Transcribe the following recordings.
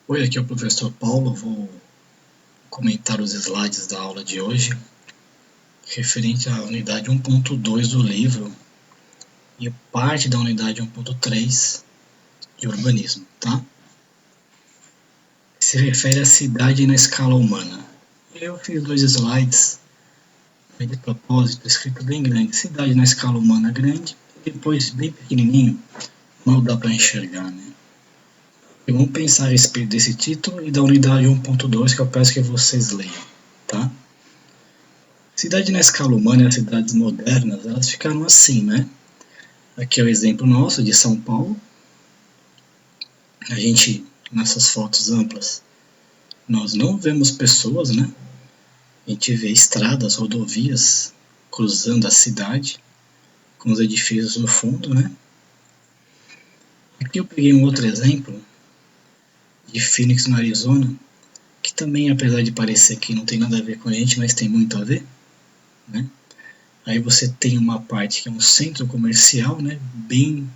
Oi, aqui é o professor Paulo. Vou comentar os slides da aula de hoje, referente à unidade 1.2 do livro e parte da unidade 1.3 de urbanismo, tá? Se refere à cidade na escala humana. Eu fiz dois slides de propósito, escrito bem grande, cidade na escala humana grande, e depois bem pequenininho, não dá para enxergar, né? E vamos pensar a respeito desse título e da unidade 1.2 que eu peço que vocês leiam, tá? Cidade na escala humana e as cidades modernas, elas ficaram assim, né? Aqui é o exemplo nosso de São Paulo. A gente, nessas fotos amplas, nós não vemos pessoas, né? A gente vê estradas, rodovias cruzando a cidade, com os edifícios no fundo, né? Aqui eu peguei um outro exemplo de Phoenix, no Arizona, que também, apesar de parecer que não tem nada a ver com a gente, mas tem muito a ver, né? Aí você tem uma parte que é um centro comercial, né? Bem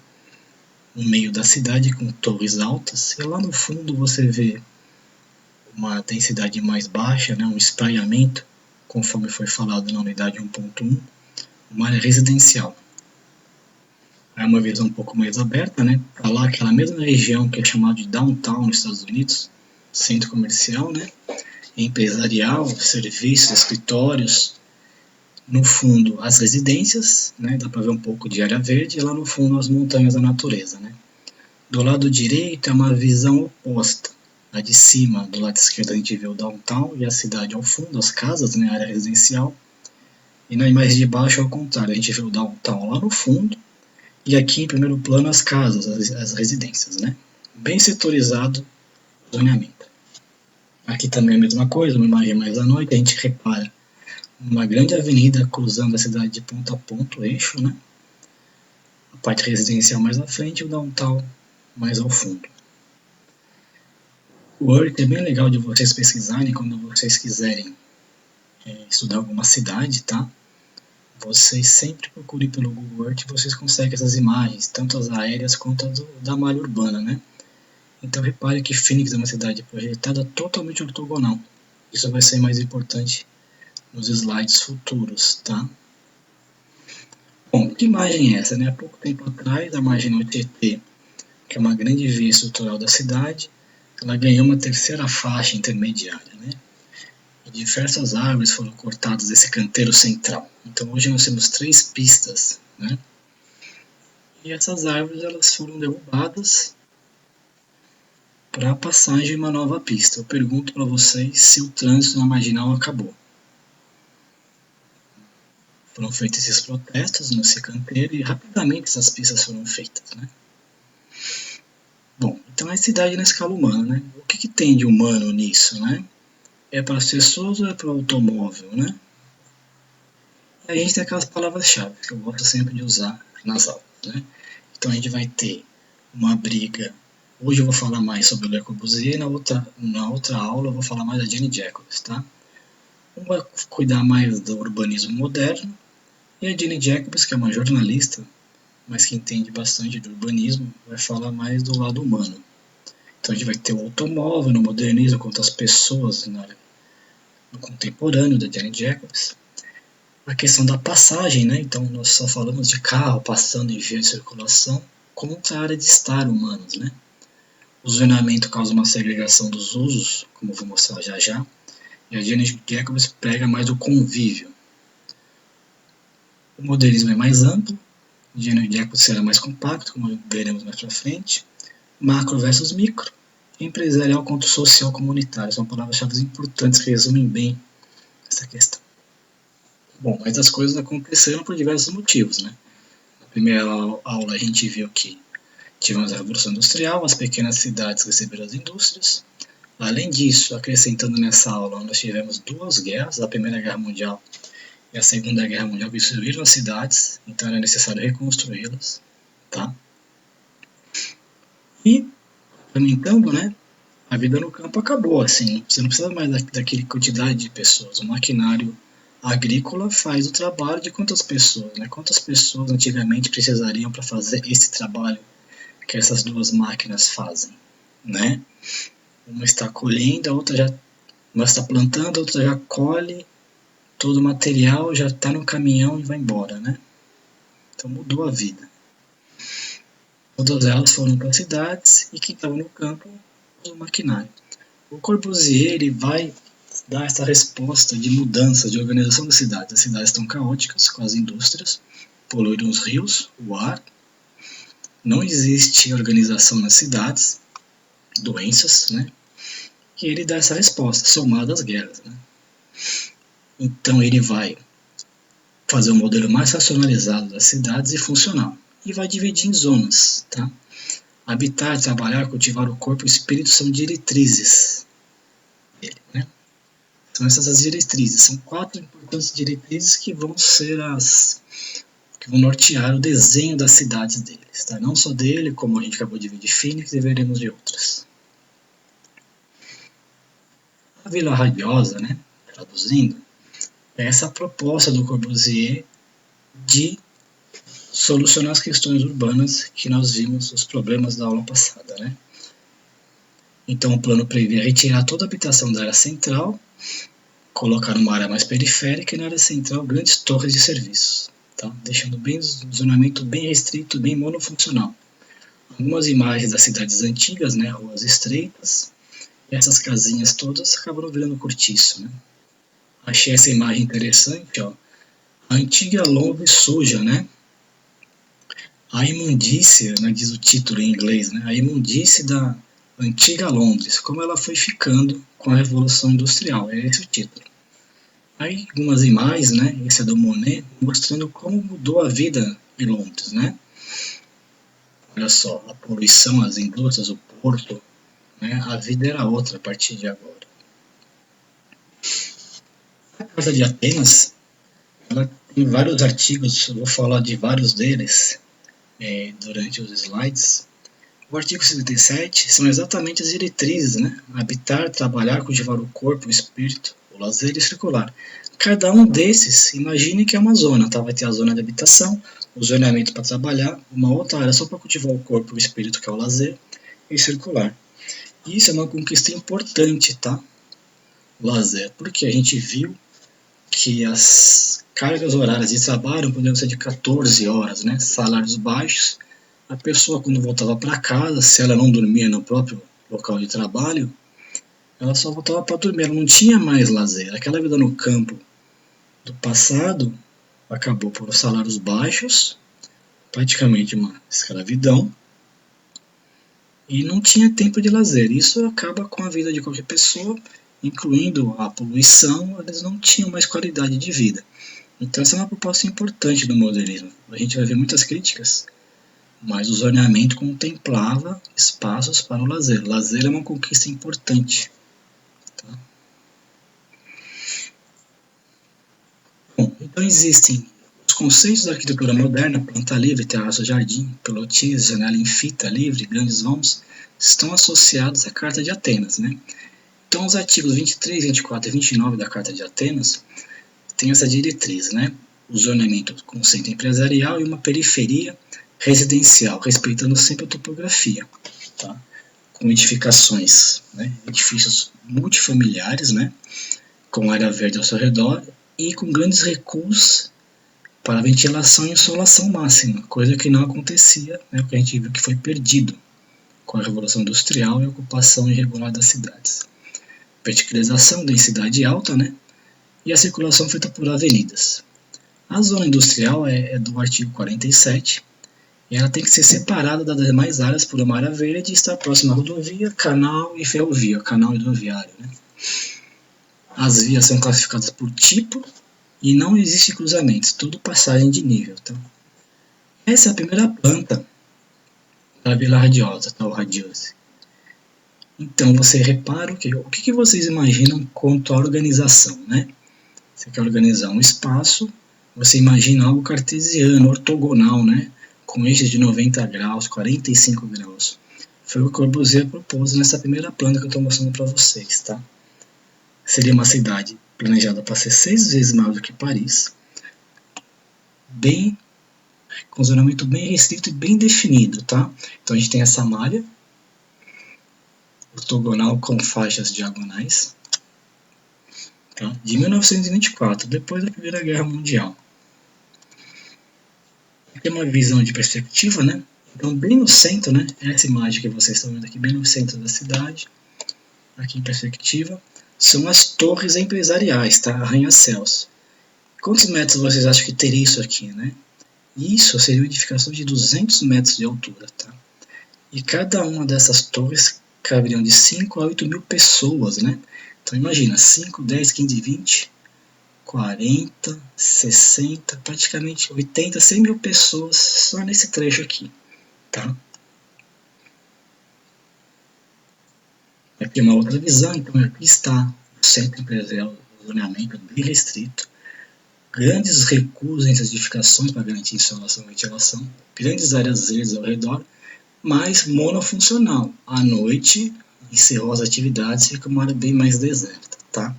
no meio da cidade, com torres altas, e lá no fundo você vê uma densidade mais baixa, né, um espraiamento, conforme foi falado na unidade 1.1, uma área residencial. É uma visão um pouco mais aberta, né? Para lá, aquela mesma região que é chamada de downtown nos Estados Unidos, centro comercial, né? Empresarial, serviços, escritórios. No fundo, as residências, né? Dá para ver um pouco de área verde, e lá no fundo, as montanhas da natureza, né? Do lado direito é uma visão oposta. A de cima, do lado esquerdo, a gente vê o downtown e a cidade ao fundo, as casas, né, a área residencial. E na imagem de baixo, ao contrário, a gente vê o downtown lá no fundo e aqui em primeiro plano as casas, as residências, né? Bem setorizado o zoneamento. Aqui também é a mesma coisa, uma imagem mais à noite, a gente repara uma grande avenida cruzando a cidade de ponta a ponta, o eixo, né? A parte residencial mais à frente e o downtown mais ao fundo. O Earth é bem legal de vocês pesquisarem quando vocês quiserem estudar alguma cidade, tá? Vocês sempre procurem pelo Google Earth e vocês conseguem essas imagens, tanto as aéreas quanto as da malha urbana, né? Então repare que Phoenix é uma cidade projetada totalmente ortogonal. Isso vai ser mais importante nos slides futuros, tá? Bom, que imagem é essa, né? Há pouco tempo atrás, a marginal Tietê, que é uma grande via estrutural da cidade, ela ganhou uma terceira faixa intermediária, né? E diversas árvores foram cortadas desse canteiro central. Então hoje nós temos 3 pistas, né? E essas árvores elas foram derrubadas para a passagem de uma nova pista. Eu pergunto para vocês se o trânsito na marginal acabou. Foram feitos esses protestos nesse canteiro e rapidamente essas pistas foram feitas, né? Bom, então é cidade na escala humana, né? O que tem de humano nisso, né? É para as pessoas ou é para o automóvel, né? E a gente tem aquelas palavras-chave que eu gosto sempre de usar nas aulas, né? Então a gente vai ter uma briga. Hoje eu vou falar mais sobre o Le Corbusier, na outra aula eu vou falar mais da Jane Jacobs, tá? Um vai cuidar mais do urbanismo moderno e a Jane Jacobs, que é uma jornalista, mas que entende bastante do urbanismo, vai falar mais do lado humano. Então a gente vai ter o automóvel no modernismo quanto as pessoas no contemporâneo da Jane Jacobs. A questão da passagem, né? Então nós só falamos de carro passando em via de circulação contra a área de estar humanos, né? O zoneamento causa uma segregação dos usos, como eu vou mostrar já já, e a Jane Jacobs prega mais o convívio. O modernismo é mais amplo, a Jane Jacobs será mais compacto, como veremos mais para frente. Macro versus micro, empresarial contra social comunitário, são palavras-chave importantes que resumem bem essa questão. Bom, mas as coisas aconteceram por diversos motivos, né? Na primeira aula a gente viu que tivemos a Revolução Industrial, as pequenas cidades receberam as indústrias. Além disso, acrescentando nessa aula, nós tivemos 2 guerras, a Primeira Guerra Mundial e a Segunda Guerra Mundial, que destruíram as cidades, então era necessário reconstruí-las, tá? E, comentando, né, a vida no campo acabou, assim, você não precisa mais daquele quantidade de pessoas, o maquinário agrícola faz o trabalho de quantas pessoas, né? Quantas pessoas antigamente precisariam para fazer esse trabalho que essas 2 máquinas fazem, né? Uma está colhendo, a outra já uma está plantando, a outra já colhe, todo o material já está no caminhão e vai embora, né? Então mudou a vida. Todas elas foram para as cidades e quem estava no campo usou o maquinário. O Corbusier ele vai dar essa resposta de mudança de organização das cidades. As cidades estão caóticas com as indústrias, poluíram os rios, o ar, não existe organização nas cidades, doenças, né? E ele dá essa resposta, somada às guerras, né? Então ele vai fazer um modelo mais racionalizado das cidades e funcional. E vai dividir em zonas, tá? Habitar, trabalhar, cultivar o corpo e o espírito são diretrizes dele, né? São essas as diretrizes. São 4 importantes diretrizes que vão ser que vão nortear o desenho das cidades deles, tá? Não só dele, como a gente acabou de ver de Phoenix, e veremos de outras. A Vila Radiosa, né? Traduzindo, é essa proposta do Corbusier de solucionar as questões urbanas que nós vimos, os problemas da aula passada, né? Então o plano prevê retirar toda a habitação da área central, colocar numa área mais periférica e na área central grandes torres de serviços, tá? Deixando bem o zonamento bem restrito, bem monofuncional. Algumas imagens das cidades antigas, né? Ruas estreitas, e essas casinhas todas acabaram virando cortiço, né? Achei essa imagem interessante, ó. A antiga Londres suja, né? A imundícia, né, diz o título em inglês, né? A imundície da antiga Londres, como ela foi ficando com a Revolução Industrial, é esse o título. Aí algumas imagens, né? Esse é do Monet, mostrando como mudou a vida em Londres, né? Olha só, a poluição, as indústrias, o porto, né? A vida era outra a partir de agora. A Carta de Atenas, ela tem vários artigos, eu vou falar de vários deles durante os slides. O artigo 77 são exatamente as diretrizes, né? Habitar, trabalhar, cultivar o corpo, o espírito, o lazer e circular. Cada um desses, imagine que é uma zona, tá? Vai ter a zona de habitação, o zoneamento para trabalhar, uma outra área só para cultivar o corpo, o espírito, que é o lazer, e circular. Isso é uma conquista importante, tá? O lazer, porque a gente viu que as cargas horárias de trabalho poderiam ser de 14 horas, né? Salários baixos. A pessoa, quando voltava para casa, se ela não dormia no próprio local de trabalho, ela só voltava para dormir, ela não tinha mais lazer. Aquela vida no campo do passado acabou por salários baixos, praticamente uma escravidão, e não tinha tempo de lazer. Isso acaba com a vida de qualquer pessoa, incluindo a poluição, eles não tinham mais qualidade de vida. Então essa é uma proposta importante do modernismo. A gente vai ver muitas críticas, mas o zoneamento contemplava espaços para o lazer. Lazer é uma conquista importante. Tá? Bom, então existem os conceitos da arquitetura moderna, planta livre, terraço, jardim, pilotis, janela em fita livre, grandes vãos, estão associados à Carta de Atenas, né? Então os artigos 23, 24 e 29 da Carta de Atenas têm essa diretriz, né? O zoneamento com centro empresarial e uma periferia residencial, respeitando sempre a topografia, tá? Com edificações, né? Edifícios multifamiliares, né? Com área verde ao seu redor e com grandes recuos para ventilação e insolação máxima, coisa que não acontecia, né? Porque a gente viu que foi perdido com a Revolução Industrial e a ocupação irregular das cidades. Verticalização, densidade alta, né? E a circulação feita por avenidas. A zona industrial é do artigo 47, e ela tem que ser separada das demais áreas por uma área verde e estar próxima à rodovia, canal e ferrovia, canal hidroviário, né? As vias são classificadas por tipo e não existe cruzamentos, tudo passagem de nível. Tá? Essa é a primeira planta da Vila Radiosa, tá? O Radiose. Então você repara o que vocês imaginam quanto à organização, né? Você quer organizar um espaço, você imagina algo cartesiano, ortogonal, né? Com eixos de 90 graus, 45 graus. Foi o que Corbusier propôs nessa primeira planta que eu estou mostrando para vocês, tá? Seria uma cidade planejada para ser 6 vezes maior do que Paris, com zonamento bem restrito e bem definido, tá? Então a gente tem essa malha, ortogonal com faixas diagonais, tá? De 1924, depois da Primeira Guerra Mundial. Tem uma visão de perspectiva, né? Então, bem no centro, né? Essa imagem que vocês estão vendo aqui, bem no centro da cidade, aqui em perspectiva, são as torres empresariais, tá? Arranha-céus. Quantos metros vocês acham que teria isso aqui, né? Isso seria uma edificação de 200 metros de altura, tá? E cada uma dessas torres caberiam de 5 a 8 mil pessoas, né? Então imagina, 5, 10, 15, 20, 40, 60, praticamente 80, 100 mil pessoas só nesse trecho aqui, tá? Aqui uma outra visão, então aqui está o centro empresarial, o zoneamento bem restrito, grandes recuos entre as edificações para garantir insolação e ventilação, grandes áreas verdes ao redor, mas monofuncional. À noite, encerrou as atividades, fica uma área bem mais deserta, tá?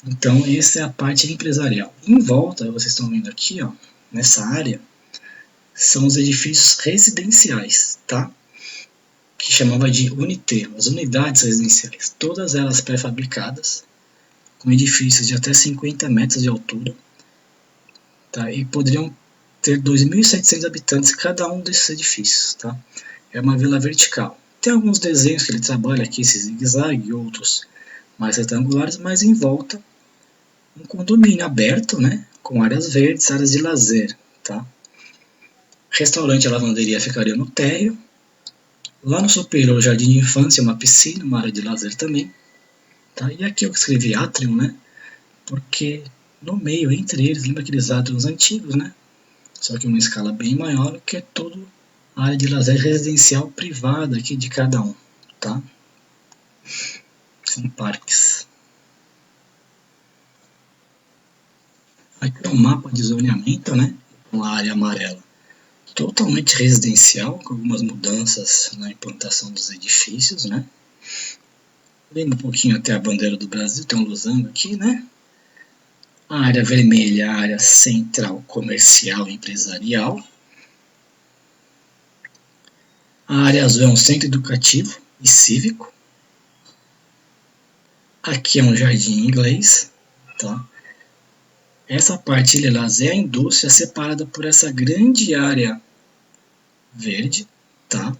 Então, essa é a parte empresarial. Em volta, vocês estão vendo aqui, ó, nessa área, são os edifícios residenciais, tá? Que chamava de unité, as unidades residenciais, todas elas pré-fabricadas, com edifícios de até 50 metros de altura, tá? E poderiam ter 2.700 habitantes cada um desses edifícios, tá? É uma vila vertical. Tem alguns desenhos que ele trabalha aqui, esse zigue-zague, e outros mais retangulares, mas em volta um condomínio aberto, né? Com áreas verdes, áreas de lazer, tá? Restaurante e lavanderia ficariam no térreo. Lá no superior, jardim de infância, uma piscina, uma área de lazer também. Tá? E aqui eu escrevi atrium, né? Porque no meio, entre eles, lembra aqueles átrios antigos, né? Só que uma escala bem maior, que é toda a área de lazer residencial privada aqui de cada um, tá? São parques. Aqui é um mapa de zoneamento, né? Com a área amarela totalmente residencial, com algumas mudanças na implantação dos edifícios, né? Vendo um pouquinho até a bandeira do Brasil, tem um losango aqui, né? A área vermelha, a área central comercial e empresarial. A área azul é um centro educativo e cívico. Aqui é um jardim inglês, tá? Essa parte lilás é a indústria separada por essa grande área verde, tá?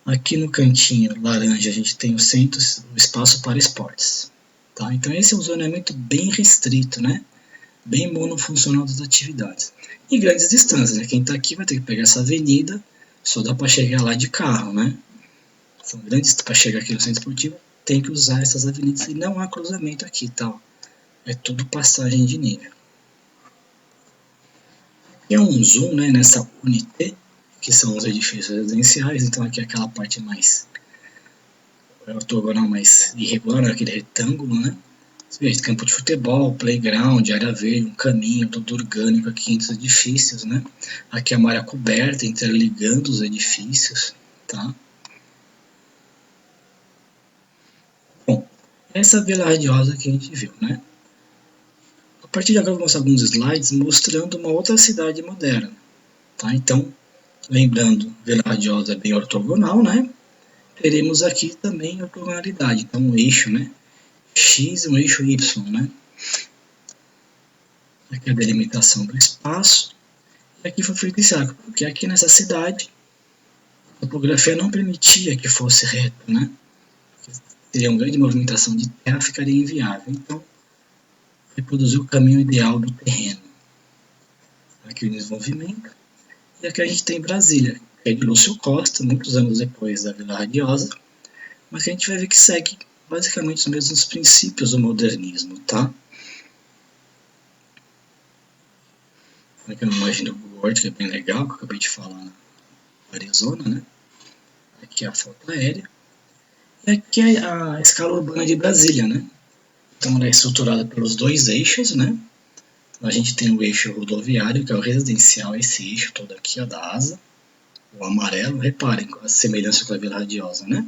Aqui no cantinho laranja a gente tem o centro, o espaço para esportes, tá? Então esse é um zoneamento bem restrito, né? Bem monofuncional das atividades. E grandes distâncias, né? Quem está aqui vai ter que pegar essa avenida, só dá para chegar lá de carro, né? São grandes, para chegar aqui no centro esportivo, tem que usar essas avenidas e não há cruzamento aqui, tá? É tudo passagem de nível. E é um zoom, né, nessa unité, que são os edifícios residenciais, então aqui é aquela parte mais ortogonal, mais irregular, né, aquele retângulo, né? Você vê, campo de futebol, playground, área verde, um caminho todo orgânico aqui entre os edifícios, né? Aqui é uma área coberta, interligando os edifícios, tá? Bom, essa é a Vila Radiosa que a gente viu, né? A partir de agora eu vou mostrar alguns slides mostrando uma outra cidade moderna, tá? Então, lembrando, Vila Radiosa é bem ortogonal, né? Teremos aqui também ortogonalidade, então um eixo, né? X e um eixo Y, né? Aqui a delimitação do espaço. E aqui foi feito esse arco, porque aqui nessa cidade a topografia não permitia que fosse reto, né? Teria uma grande movimentação de terra, ficaria inviável. Então, reproduziu o caminho ideal do terreno. Aqui o desenvolvimento. E aqui a gente tem Brasília, que é de Lúcio Costa, muitos anos depois da Vila Radiosa, mas que a gente vai ver que segue basicamente os mesmos princípios do modernismo, tá? Aqui é uma imagem do Google Earth, que é bem legal, que eu acabei de falar na Arizona, né? Aqui é a foto aérea. E aqui é a escala urbana de Brasília, né? Então ela é estruturada pelos dois eixos, né? A gente tem o eixo rodoviário, que é o residencial, esse eixo todo aqui, ó, da asa. O amarelo, reparem a semelhança com a Vila Radiosa, né?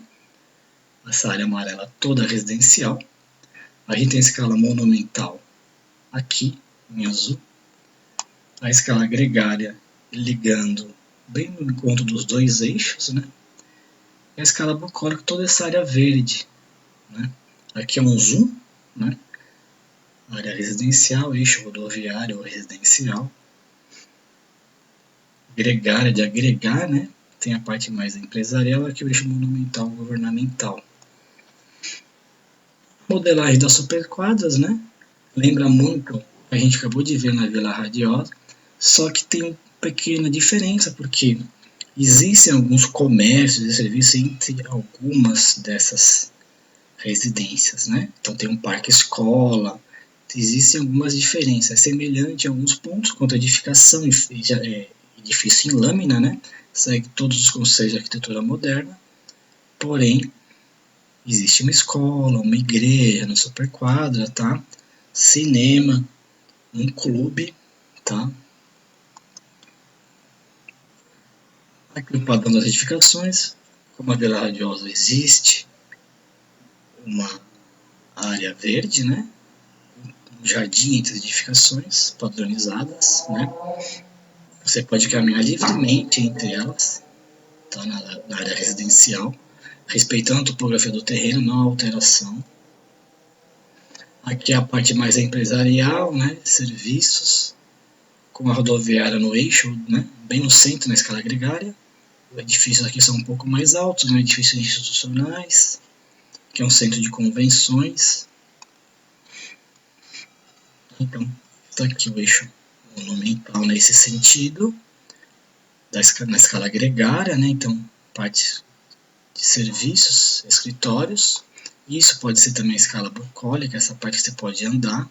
Essa área amarela toda residencial. A gente tem a escala monumental aqui, em azul. A escala gregária ligando bem no encontro dos dois eixos, né? é a escala bucólica, toda essa área verde. Né? Aqui é um zoom, né? Área residencial, eixo rodoviário ou residencial. Gregária, de agregar, né? Tem a parte mais empresarial, aqui o eixo monumental governamental. Modelagem das superquadras, né? Lembra muito o que a gente acabou de ver na Vila Radiosa, só que tem uma pequena diferença, porque existem alguns comércios e serviços entre algumas dessas residências, né? Então tem um parque escola, existem algumas diferenças, é semelhante em alguns pontos quanto à edificação, edifício em lâmina, né? Segue todos os conceitos de arquitetura moderna, porém existe uma escola, uma igreja na superquadra, tá? Cinema, um clube, tá? Aqui o padrão das edificações, como a Vila Radiosa existe uma área verde, né? Um jardim entre as edificações padronizadas, né? Você pode caminhar livremente entre elas, tá? Na área residencial, respeitando a topografia do terreno, não há alteração. Aqui é a parte mais empresarial, né? Serviços, com a rodoviária no eixo, né? Bem no centro, na escala gregária. Os edifícios aqui são um pouco mais altos, né? Edifícios institucionais, que é um centro de convenções. Então, está aqui o eixo monumental nesse sentido, na escala gregária, né? Então, parte de serviços, escritórios. Isso pode ser também a escala bucólica, essa parte que você pode andar.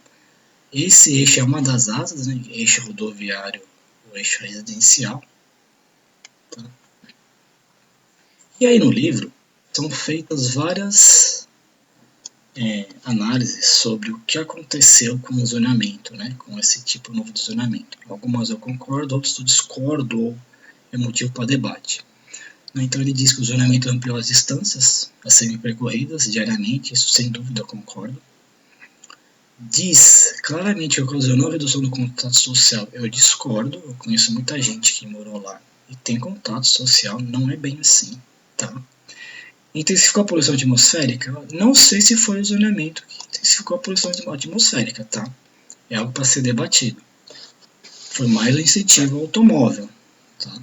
Esse eixo é uma das asas, né? Eixo rodoviário, o eixo residencial. Tá? E aí no livro são feitas várias análises sobre o que aconteceu com o zoneamento, né? Com esse tipo novo de zoneamento. Algumas eu concordo, outras eu discordo ou é motivo para debate. Então ele diz que o zoneamento ampliou as distâncias a serem percorridas diariamente, isso sem dúvida eu concordo. Diz claramente que ocasionou a redução do contato social, eu discordo, eu conheço muita gente que morou lá e tem contato social, não é bem assim, tá? Intensificou a poluição atmosférica? Não sei se foi o zoneamento que intensificou a poluição atmosférica, tá? É algo para ser debatido. Foi mais o incentivo ao automóvel, tá?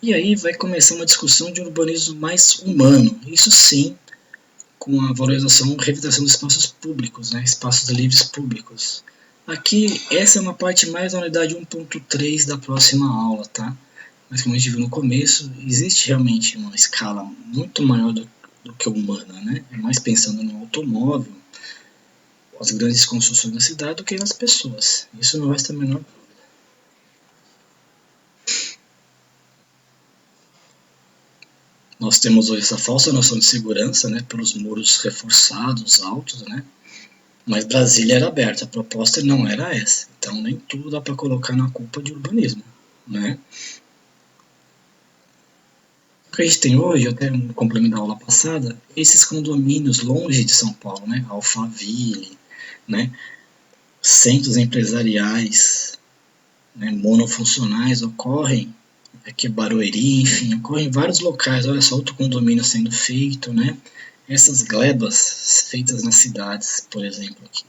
E aí vai começar uma discussão de urbanismo mais humano. Isso sim, com a valorização e revitalização dos espaços públicos, né? Espaços livres públicos. Aqui, essa é uma parte mais da unidade 1.3 da próxima aula, tá? Mas como a gente viu no começo, existe realmente uma escala muito maior do que a humana, né? É mais pensando no automóvel, as grandes construções da cidade, do que nas pessoas. Isso não resta a menor dúvida. Nós temos hoje essa falsa noção de segurança, né? Pelos muros reforçados, altos, né? Mas Brasília era aberta, a proposta não era essa. Então nem tudo dá para colocar na culpa de urbanismo, né? O que a gente tem hoje, até um complemento da aula passada, esses condomínios longe de São Paulo, né? Alphaville, né? Centros empresariais, né? Monofuncionais ocorrem, aqui Barueri, enfim, ocorrem em vários locais. Olha só, outro condomínio sendo feito, né? Essas glebas feitas nas cidades, por exemplo, aqui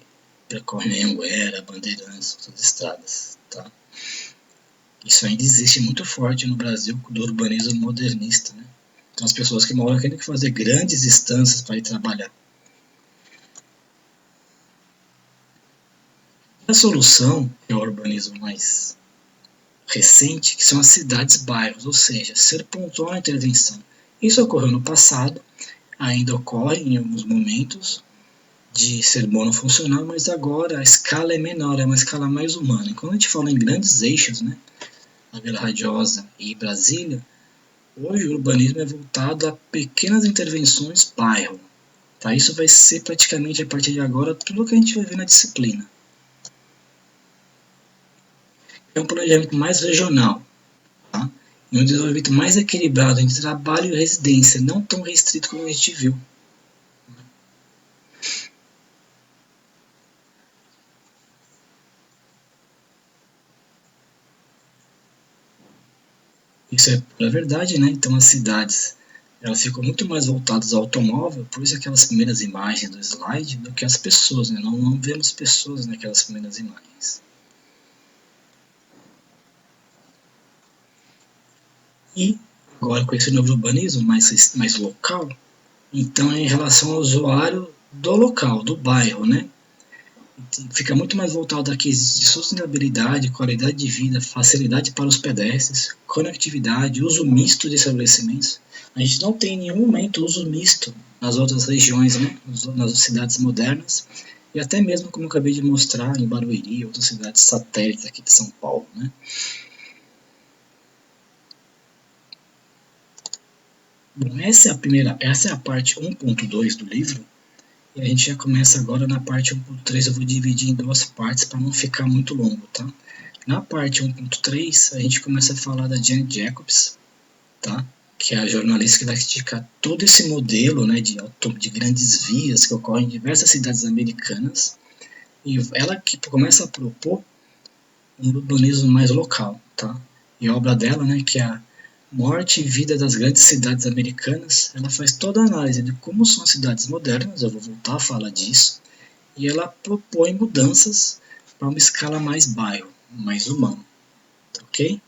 percorrem Anhanguera, Bandeirantes, outras estradas, tá? Isso ainda existe muito forte no Brasil do urbanismo modernista, né? Então as pessoas que moram aqui têm que fazer grandes distâncias para ir trabalhar. A solução é o urbanismo mais recente, que são as cidades-bairros, ou seja, ser pontual na intervenção. Isso ocorreu no passado, ainda ocorre em alguns momentos de ser monofuncional, mas agora a escala é menor, é uma escala mais humana. E quando a gente fala em grandes eixos, né, a Vila Radiosa e Brasília, hoje o urbanismo é voltado a pequenas intervenções bairro. Tá? Isso vai ser praticamente a partir de agora tudo o que a gente vai ver na disciplina. É um planejamento mais regional, tá? E um desenvolvimento mais equilibrado entre trabalho e residência, não tão restrito como a gente viu. Isso é pura verdade, né? Então as cidades, elas ficam muito mais voltadas ao automóvel, por isso aquelas primeiras imagens do slide, do que as pessoas, né? Não vemos pessoas naquelas primeiras imagens. E agora com esse novo urbanismo mais local, então é em relação ao usuário do local, do bairro, né? Fica muito mais voltado a quesitos de sustentabilidade, qualidade de vida, facilidade para os pedestres, conectividade, uso misto de estabelecimentos. A gente não tem em nenhum momento uso misto nas outras regiões, né? Nas cidades modernas, e até mesmo, como eu acabei de mostrar, em Barueri e outras cidades satélites aqui de São Paulo, né? Bom, essa é a parte 1.2 do livro, e a gente já começa agora na parte 1.3. Eu vou dividir em duas partes para não ficar muito longo, tá? Na parte 1.3, a gente começa a falar da Jane Jacobs, tá? Que é a jornalista que vai criticar todo esse modelo, né, de grandes vias que ocorrem em diversas cidades americanas, e ela que começa a propor um urbanismo mais local, tá? E a obra dela, né, que é a Morte e Vida das Grandes Cidades Americanas, ela faz toda a análise de como são as cidades modernas, eu vou voltar a falar disso, e ela propõe mudanças para uma escala mais bairro, mais humano, ok?